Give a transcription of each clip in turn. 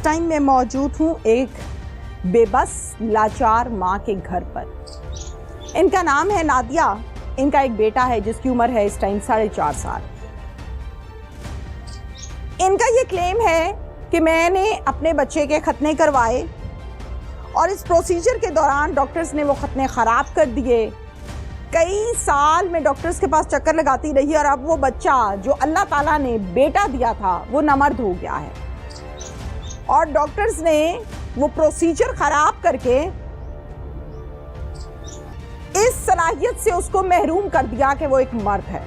Time मैं मौजूद हूँ एक बेबस लाचार माँ के घर पर। इनका नाम है नादिया। इनका एक बेटा है जिसकी उम्र है इस टाइम 4.5 साल। इनका ये क्लेम है कि मैंने अपने बच्चे के खतने करवाए और इस प्रोसीजर के दौरान डॉक्टर्स ने वो खतने ख़राब कर दिए। कई साल में डॉक्टर्स के पास चक्कर लगाती रही और अब वो बच्चा जो अल्लाह ताला ने बेटा दिया था वो नामर्द हो गया है और डॉक्टर्स ने वो प्रोसीजर ख़राब करके इस सलाहियत से उसको महरूम कर दिया कि वो एक मर्द है।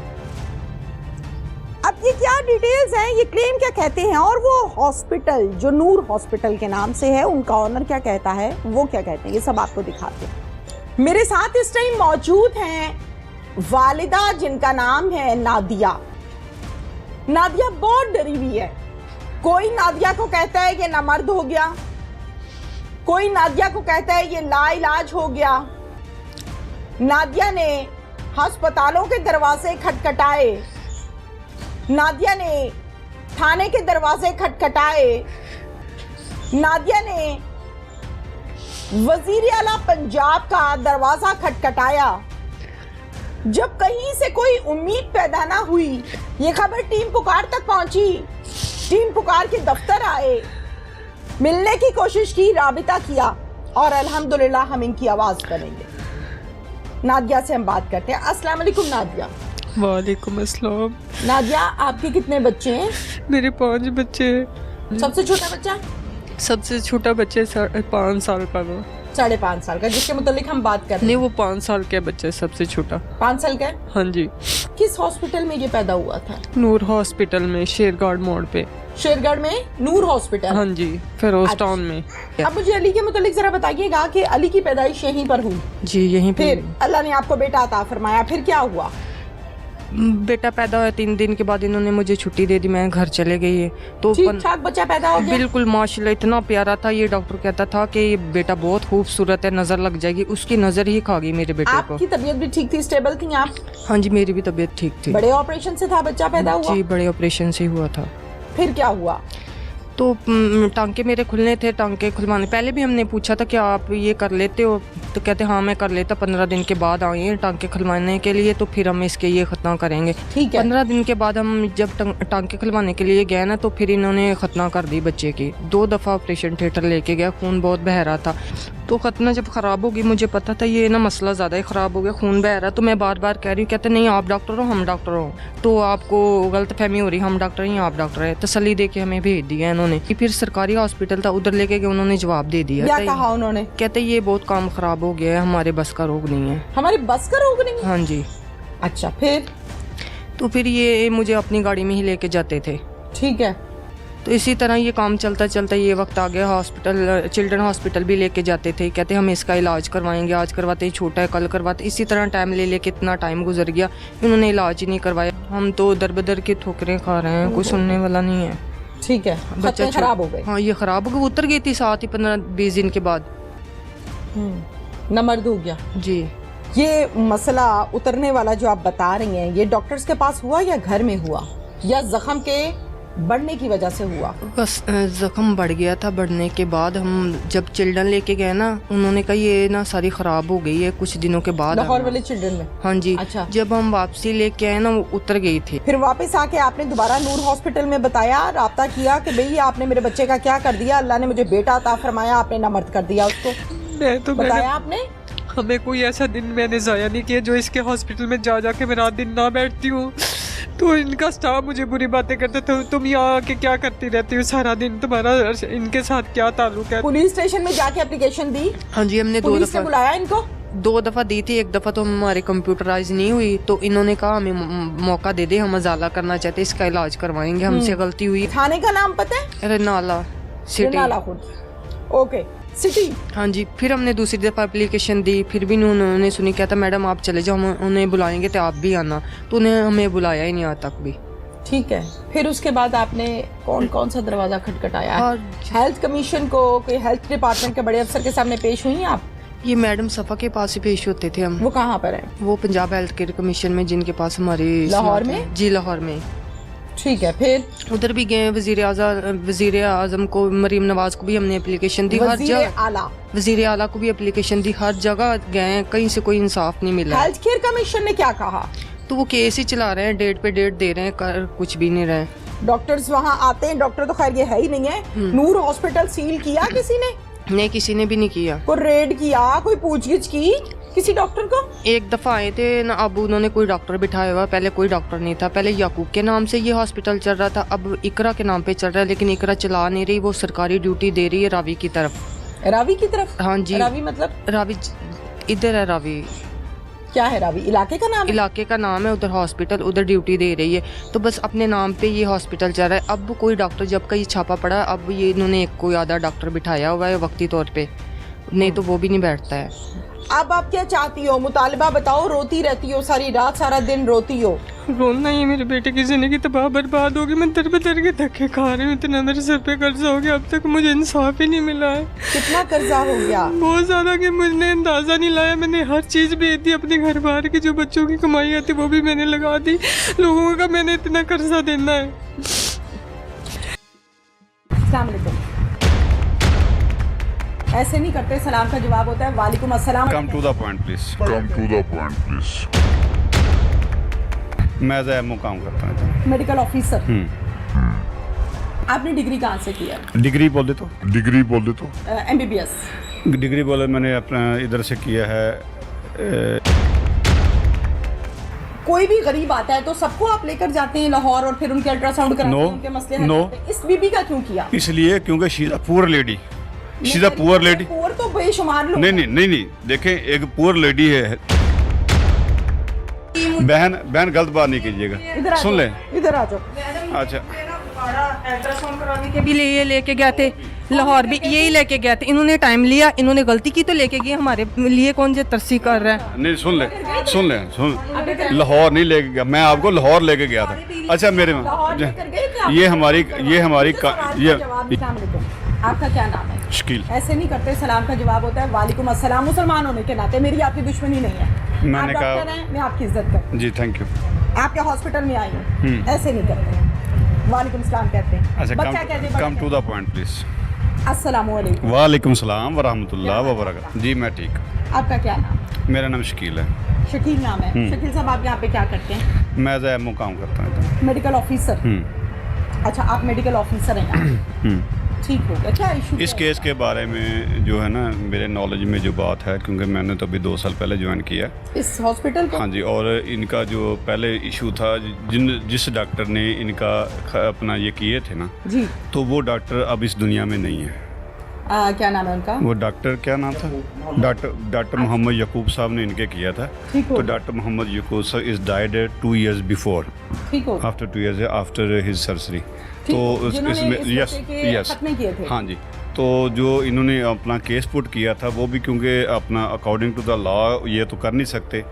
अब ये क्या डिटेल्स हैं, ये क्लेम क्या कहते हैं और वो हॉस्पिटल जो नूर हॉस्पिटल के नाम से है उनका ऑनर क्या कहता है, वो क्या कहते हैं, ये सब आपको दिखाते हैं। मेरे साथ इस टाइम मौजूद हैं वालिदा जिनका नाम है नादिया। नादिया बहुत डरी हुई है। कोई नादिया को कहता है ये नामर्द हो गया, कोई नादिया को कहता है ये लाइलाज हो गया। नादिया ने अस्पतालों के दरवाजे खटखटाए, नादिया ने थाने के दरवाजे खटखटाए, नादिया ने वजीर आला पंजाब का दरवाजा खटखटाया। जब कहीं से कोई उम्मीद पैदा ना हुई, ये खबर टीम पुकार तक पहुंची। टीम पुकार के दफ्तर आए, मिलने की कोशिश की, राबिता किया और अल्हम्दुलिल्लाह हम इनकी आवाज बनेंगे। नादिया से हम बात करते हैं। अस्सलाम वालेकुम नादिया। वालेकुम अस्सलाम। नादिया, आपके कितने बच्चे हैं? मेरे 5 बच्चे हैं। सबसे छोटा बच्चा? सबसे छोटा बच्चे 5 साल का वो। 5.5 साल का, जिसके मुतालिक हम बात कर रहे हैं। नहीं, वो 5 साल का बच्चा है, सबसे छोटा 5 साल का है? हाँ जी। किस हॉस्पिटल में ये पैदा हुआ था? नूर हॉस्पिटल में, शेरगढ़ मोड़ पे। शेरगढ़ में नूर हॉस्पिटल? हाँ जी, फिरोज टाउन में। अब मुझे अली के मुतालिक जरा बताइएगा कि अली की पैदाइश यहीं पर हुई? जी, यहीं पे। फिर अल्लाह ने आपको बेटा अता फरमाया, फिर क्या हुआ? बेटा पैदा हुआ 3 दिन के बाद इन्होंने मुझे छुट्टी दे दी, मैं घर चले गई। तो ठीक ठाक बच्चा पैदा हो गया? बिल्कुल माशाल्लाह, इतना प्यारा था। ये डॉक्टर कहता था कि ये बेटा बहुत खूबसूरत है, नजर लग जाएगी। उसकी नजर ही खा गई मेरे बेटे को। आपकी तबीयत भी ठीक थी, स्टेबल थी आप? हाँ जी, मेरी भी तबीयत ठीक थी। बड़े ऑपरेशन से था बच्चा पैदा हुआ? जी, बड़े ऑपरेशन से हुआ था। फिर क्या हुआ? तो टांके मेरे खुलने थे, टांके खुलवाने पहले भी हमने पूछा था कि आप ये कर लेते हो, तो कहते हाँ मैं कर लेता। 15 दिन के बाद आए हैं टांके खुलवाने के लिए, तो फिर हम इसके ये खतना करेंगे। ठीक है। 15 दिन के बाद हम जब टांके खुलवाने के लिए गए ना, तो फिर इन्होंने खतना कर दी बच्चे की। 2 दफ़ा ऑपरेशन थिएटर लेके गया, खून बहुत बह रहा था। तो खतना जब ख़राब होगी, मुझे पता था ये ना मसला ज़्यादा ही ख़राब हो गया, खून बह रहा। तो मैं बार बार कह रही हूँ, कहते नहीं आप डॉक्टर हो, हम डॉक्टर हो, तो आपको गलत फहमी हो रही, हम डॉक्टर हैं, आप डॉक्टर है। तसल्ली दे के हमें भेज दिया इन्होंने। फिर सरकारी हॉस्पिटल था, उधर लेके गए, उन्होंने जवाब दे दिया। क्या कहा उन्होंने? कहते ये बहुत काम खराब हो गया है, हमारे बस का रोग नहीं है। हमारे बस का रोग नहीं है? हाँ जी। अच्छा, फिर? तो फिर ये मुझे अपनी गाड़ी में ही लेके जाते थे। ठीक है। तो इसी तरह ये काम चलता चलता ये वक्त आ गया, हॉस्पिटल, चिल्ड्रन हॉस्पिटल भी लेके जाते थे। कहते हम इसका इलाज करवाएंगे, आज करवाते ही छोटा है, कल करवाते। इसी तरह टाइम ले लेके इतना टाइम गुजर गया, इन्होंने इलाज ही नहीं करवाया। हम तो दर बदर की ठोकरें खा रहे हैं, कोई सुनने वाला नहीं है। ठीक है। बच्चा खराब हो गए? हाँ, ये खराब हो गए, उतर गई थी साथ ही 15-20 दिन के बाद। नामर्द हो गया? जी। ये मसला उतरने वाला जो आप बता रही हैं, ये डॉक्टर्स के पास हुआ या घर में हुआ या जख्म के बढ़ने की वजह से हुआ? बस जख्म बढ़ गया था। बढ़ने के बाद हम जब चिल्ड्रन लेके गए ना, उन्होंने कहा ये ना सारी खराब हो गई है कुछ दिनों के बाद। लाहौर वाले चिल्ड्रन में? हाँ जी। अच्छा। जब हम वापसी लेके आए ना, वो उतर गई थी। फिर वापस आके आपने दोबारा नूर हॉस्पिटल में बताया, राब्ता किया कि भाई आपने मेरे बच्चे का क्या कर दिया, अल्लाह ने मुझे बेटा अता फरमाया, आपने नामर्द कर दिया उसको? मैं तो बताया आपने? हमें कोई ऐसा दिन मैंने जाया नहीं किया जो इसके हॉस्पिटल में जा जाके मैं रात दिन ना बैठती हूँ। तो इनका स्टाफ मुझे बुरी बातें करता था, तुम यहाँ आके क्या करती रहती हो सारा दिन, तुम्हारा इनके साथ क्या ताल्लुक है? पुलिस स्टेशन में जाके एप्लीकेशन दी? हाँ जी, हमने 2 दफा बुलाया इनको? 2 दफा दी थी। एक दफा तो हमारे कंप्यूटराइज नहीं हुई, तो इन्होंने कहा हमें मौका दे दे, हम अजाला करना चाहते, इसका इलाज करवाएंगे, हमसे गलती हुई। थाने का नाम पता है? रनाला सिटी। Okay, city. हाँ जी। फिर हमने दूसरी दफ़ा एप्लीकेशन दी, फिर भी उन्होंने सुनी। कहता मैडम आप चले जाओ, हम उन्हें बुलाएंगे तो आप भी आना। तो उन्हें हमें बुलाया ही नहीं आज तक भी। ठीक है। फिर उसके बाद आपने कौन कौन सा दरवाजा खटखटाया? हेल्थ कमीशन को, कोई हेल्थ डिपार्टमेंट के बड़े अफसर के सामने पेश हुई आप? ये मैडम सफ़ा के पास ही पेश होते थे हम। वो कहाँ पर है? वो पंजाब हेल्थ केयर कमीशन में, जिनके पास हमारी लाहौर में? जी, लाहौर में। ठीक है, फिर उधर भी गए, वजीर आजम को, मरीम नवाज को भी हमने एप्लीकेशन दी, हर जगह वजीर आला को भी एप्लीकेशन दी, हर जगह गए, कहीं से कोई इंसाफ नहीं मिला। हेल्थ केयर कमीशन ने क्या कहा? तो वो केस ही चला रहे हैं, डेट पे डेट दे रहे हैं, कर कुछ भी नहीं रहे। डॉक्टर्स वहाँ आते हैं, डॉक्टर तो खैर ये है ही नहीं है। नूर हॉस्पिटल सील किया किसी ने? नहीं, किसी ने भी नहीं किया। कोई रेड किया, कोई पूछगिछ की किसी डॉक्टर को? एक दफा आए थे ना, अब उन्होंने कोई डॉक्टर बिठाया हुआ, पहले कोई डॉक्टर नहीं था। पहले याकूब के नाम से ये हॉस्पिटल चल रहा था, अब इकरा के नाम पे चल रहा है, लेकिन इकरा चला नहीं रही, वो सरकारी ड्यूटी दे रही है रावी की तरफ। रावी की तरफ? हाँ जी। रावी मतलब? रावी इधर है। रावी क्या है? रावी इलाके का नाम है? इलाके का नाम है, उधर हॉस्पिटल, उधर ड्यूटी दे रही है, तो बस अपने नाम पे ये हॉस्पिटल चल रहा है। अब कोई डॉक्टर, जब का ये छापा पड़ा, अब ये इन्होंने एक कोई आधा डॉक्टर बिठाया हुआ है वक्ती तौर पे, नहीं तो वो भी नहीं बैठता है। अब आप क्या चाहती हो? मुतालबा बताओ। रोती रहती हो सारी रात, सारा दिन रोती हो? रोना ही, मेरे बेटे की जिंदगी तबाह बर्बाद होगी, मैं दर बदर के धक्के खा रही हूँ, इतना मेरे सर पे कर्जा हो गया, अब तक मुझे इंसाफ ही नहीं मिला है। कितना कर्जा हो गया? बहुत ज्यादा, कि मुझे अंदाजा नहीं लाया। मैंने हर चीज बेच दी, अपने घर बाहर की जो बच्चों की कमाई आती वो भी मैंने लगा दी, लोगों का मैंने इतना कर्जा देना है। अस्सलाम वालेकुम। ऐसे नहीं करते, सलाम का जवाब होता है वालेकुम अस्सलाम। Come to the point please. मैं एज एमओ काम करता हूँ, मेडिकल ऑफिसर। आपने डिग्री कहाँ से किया? डिग्री बोल दे तो MBBS। डिग्री बोले मैंने अपना इधर से किया है। कोई भी गरीब आता है तो सबको आप लेकर जाते हैं लाहौर और फिर उनके अल्ट्रासाउंड कराते हैं, उनके मसले हल करते हैं। इस बीबी का क्यों किया? इसलिए क्योंकि she is a poor lady. She is a poor lady. Poor तो बेशुमार लोग। नहीं, देखें, एक पुअर लेडी है। बहन गलत बात नहीं कीजिएगा, सुन ले, इधर आ जाओ। अच्छा, अल्ट्रासाउंड कराने के भी लिए लेके गए थे, लाहौर भी यही लेके गए थे। इन्होंने टाइम लिया, इन्होंने गलती की तो लेके गए, हमारे लिए कौन से तरसी कर रहा है? नहीं, सुन लाहौर नहीं लेके गया, मैं आपको लाहौर लेके गया था। अच्छा, मेरे ये हमारी आपका क्या नाम है? शकील। ऐसे नहीं करते, सलाम का जवाब होता है वालेकुम अस्सलाम। मुसलमान होने के नाते मेरी आपकी दुश्मनी नहीं है। मैंने कहा, डॉक्टर हैं, मैं आपकी इज्जत करती हूँ। जी, थैंक यू। आपके हॉस्पिटल में आई हूँ, ऐसे नहीं करते, वालेकुम सलाम कहते हैं। अच्छा, बच्चा कहते हैं, come to the point please. अस्सलाम वालेकुम। वालेकुम सलाम व रहमतुल्लाह व बरकातहू। जी, मैं ठीक। आपका क्या नाम? मेरा नाम शकील है। शकील नाम है। शकील साहब, आप यहाँ पे क्या करते हैं? मैं एज एमओ काम करता हूँ। Medical officer. अच्छा, आप मेडिकल ऑफिसर हैं यहाँ। ठीक हो गया, क्या इशू? इस केस के बारे में जो है ना, मेरे नॉलेज में जो बात है, क्योंकि मैंने तो अभी 2 साल पहले ज्वाइन किया इस हॉस्पिटल को। हाँ जी, और इनका जो पहले इशू था, जिस डॉक्टर ने इनका अपना ये किए थे ना जी, तो वो डॉक्टर अब इस दुनिया में नहीं है। क्या नाम है उनका? वो डॉक्टर, क्या नाम था? डॉक्टर मोहम्मद यकूब साहब ने इनके किया था। तो डॉक्टर मोहम्मद यकूब साहब is died 2 years before, after 2 years after his surgery. तो इसमें यस हाँ जी, तो जो इन्होंने अपना केस पुट किया था वो भी, क्योंकि अपना अकॉर्डिंग टू द लॉ ये तो कर नहीं सकते,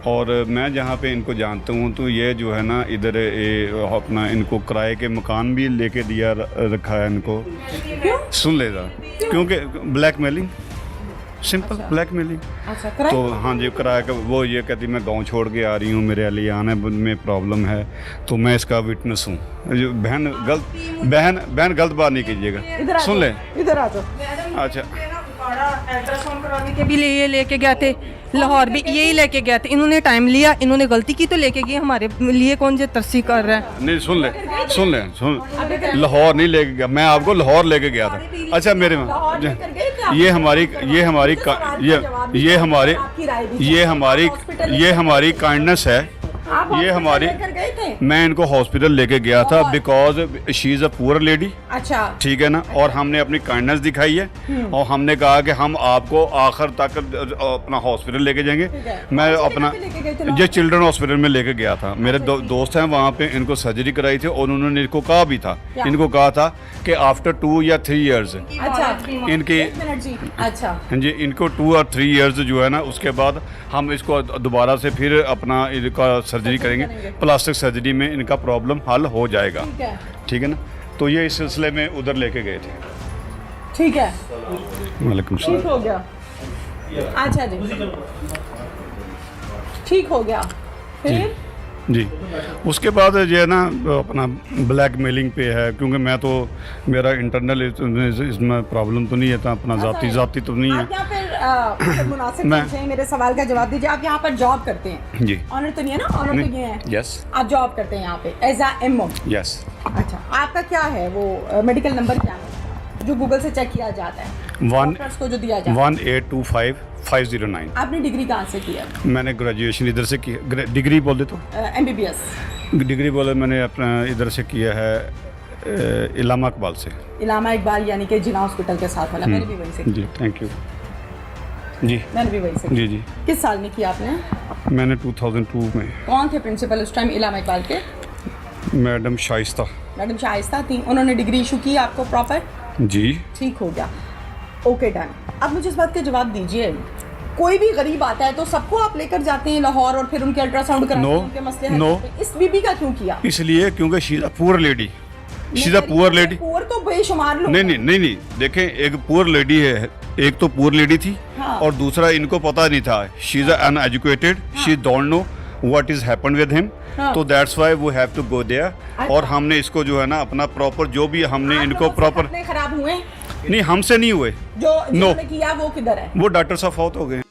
और मैं जहाँ पे इनको जानता हूँ तो ये जो है ना, इधर अपना इनको किराए के मकान भी लेके दिया रखा है इनको। सुन ले जा, क्योंकि ब्लैकमेलिंग, सिंपल ब्लैकमेलिंग। अच्छा, तो हाँ जी, किराया का वो ये कहती मैं गांव छोड़ के आ रही हूँ, मेरे अलियाना में प्रॉब्लम है, तो मैं इसका विटनेस हूँ। बहन गलत बात नहीं कीजिएगा, सुन ले, इधर आ जाओ। अच्छा, अल्ट्रासाउंड कराने के भी लिए लेके गए थे, लाहौर भी यही लेके गए थे। इन्होंने टाइम लिया, इन्होंने गलती की तो लेके गए, हमारे लिए कौन से तरसी कर रहा है? नहीं, सुन लाहौर नहीं लेके गया, मैं आपको लाहौर लेके गया था। अच्छा, मेरे में ये हमारी काइंडनेस है, ये हमारी, मैं इनको हॉस्पिटल लेके गया था because she is a poor lady. अच्छा, ठीक है ना, और हमने अपनी काइंडनेस दिखाई है और हमने कहा कि हम आपको आखिर तक अपना हॉस्पिटल लेके जाएंगे। मैं अपना ये चिल्ड्रन हॉस्पिटल में लेके गया था, मेरे दोस्त हैं वहाँ पे, इनको सर्जरी कराई थी और उन्होंने इनको कहा भी था, इनको कहा था कि आफ्टर 2 या 3 years इनकी, अच्छा जी, इनको 2 और 3 years जो है ना, उसके बाद हम इसको दोबारा से फिर अपना इनका सर्जरी करेंगे, प्लास्टिक सर्जरी में इनका प्रॉब्लम हल हो जाएगा। ठीक है ना, तो ये इस सिलसिले में उधर लेके गए थे। ठीक है, वालेकुम ठीक हो गया। अच्छा जी, ठीक हो गया। फिर जी। उसके बाद जो है ना अपना ब्लैकमेलिंग पे है, क्योंकि मैं तो मेरा इंटरनल इसमें प्रॉब्लम तो नहीं है, तो अपना जाती तो नहीं आप है। यहाँ पर मुनासिब मैं- समझे मेरे सवाल का जवाब दीजिए। आप यहाँ पर जॉब करते हैं? जी। ऑनर तो नहीं है ना? ऑनर तो ये है। यस आप जॉब करते हैं यहाँ पे एज अ एमओ? यस। अच्छा, आपका क्या है वो मेडिकल नंबर क्या है जो गूगल से चेक किया जाता है, डॉक्टर्स को जो दिया जाता है? 1825509। आपने डिग्री कहाँ से की है? मैंने ग्रेजुएशन इधर से की, डिग्री बोल दे तो एमबीबीएस? डिग्री बोले मैंने अपना इधर से किया है इलामा इकबाल से। इलामा इकबाल यानी कि जिना हॉस्पिटल के साथ वाला। मैंने भी वहीं से की। जी थैंक यू। जी मैंने भी वहीं से की। जी जी। किस साल में किया आपने? मैंने 2002 में। कौन थे प्रिंसिपल उस टाइम इलामा इकबाल के? मैडम शाइस्ता। मैडम शाइस्ता थी। उन्होंने डिग्री इशू की आपको प्रॉपर? जी। ठीक हो गया, ओके डन। अब मुझे इस बात का जवाब दीजिए, कोई भी गरीब आता है तो सबको आप लेकर जाते हैं लाहौर और फिर उनके अल्ट्रासाउंड कराते हैं, उनके मसले हल करते हैं। इस बीबी का क्यों किया? इसलिए क्योंकि she is a poor lady. She is a poor lady. Poor तो बेशुमार लोग नहीं देखें, एक पुअर लेडी है, एक तो पुअर लेडी थी। हाँ। और दूसरा इनको पता नहीं था, she is uneducated, she don't know what is happened with him, हाँ। तो that's why we have to go there. और हमने इसको जो है ना अपना प्रॉपर जो भी हमने आप इनको लोगों से प्रॉपर खतने खराब हुए नहीं, हमसे नहीं हुए, जो जिन्होंने किया वो किधर है? वो डॉक्टर साहब फौत हो गए।